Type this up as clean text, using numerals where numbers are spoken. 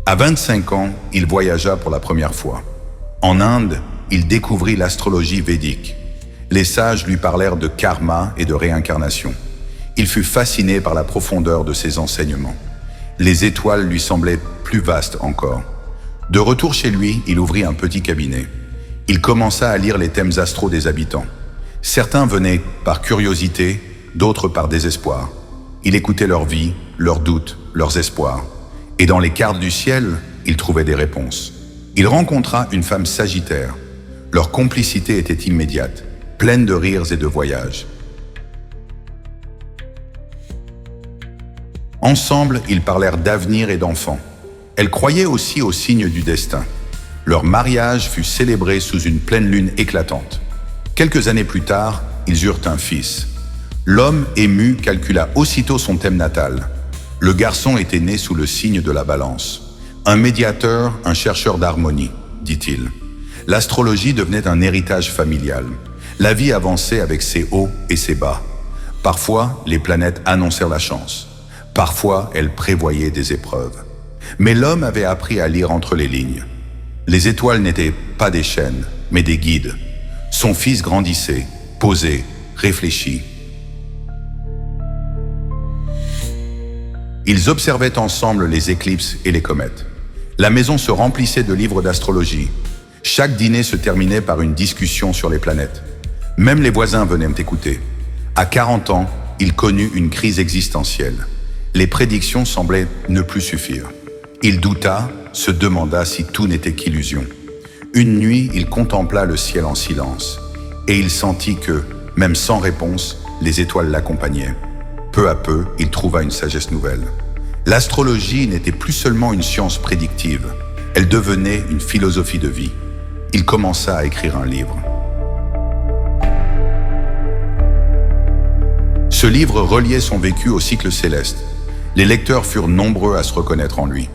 À 25 ans, il voyagea pour la première fois. En Inde, il découvrit l'astrologie védique. Les sages lui parlèrent de karma et de réincarnation. Il fut fasciné par la profondeur de ses enseignements. Les étoiles lui semblaient plus vastes encore. De retour chez lui, il ouvrit un petit cabinet. Il commença à lire les thèmes astraux des habitants. Certains venaient par curiosité, d'autres par désespoir. Il écoutait leur vie, leurs doutes, leurs espoirs. Et dans les cartes du ciel, il trouvait des réponses. Il rencontra une femme sagittaire. Leur complicité était immédiate, pleine de rires et de voyages. Ensemble, ils parlèrent d'avenir et d'enfants. Elle croyait aussi aux signes du destin. Leur mariage fut célébré sous une pleine lune éclatante. Quelques années plus tard, ils eurent un fils. L'homme ému calcula aussitôt son thème natal. Le garçon était né sous le signe de la balance. Un médiateur, un chercheur d'harmonie, dit-il. L'astrologie devenait un héritage familial. La vie avançait avec ses hauts et ses bas. Parfois, les planètes annoncèrent la chance. Parfois, elles prévoyaient des épreuves. Mais l'homme avait appris à lire entre les lignes. Les étoiles n'étaient pas des chaînes, mais des guides. Son fils grandissait, posé, réfléchi. Ils observaient ensemble les éclipses et les comètes. La maison se remplissait de livres d'astrologie. Chaque dîner se terminait par une discussion sur les planètes. Même les voisins venaient écouter. À 40 ans, il connut une crise existentielle. Les prédictions semblaient ne plus suffire. Il douta, se demanda si tout n'était qu'illusion. Une nuit, il contempla le ciel en silence. Et il sentit que, même sans réponse, les étoiles l'accompagnaient. Peu à peu, il trouva une sagesse nouvelle. L'astrologie n'était plus seulement une science prédictive. Elle devenait une philosophie de vie. Il commença à écrire un livre. Ce livre reliait son vécu au cycle céleste. Les lecteurs furent nombreux à se reconnaître en lui.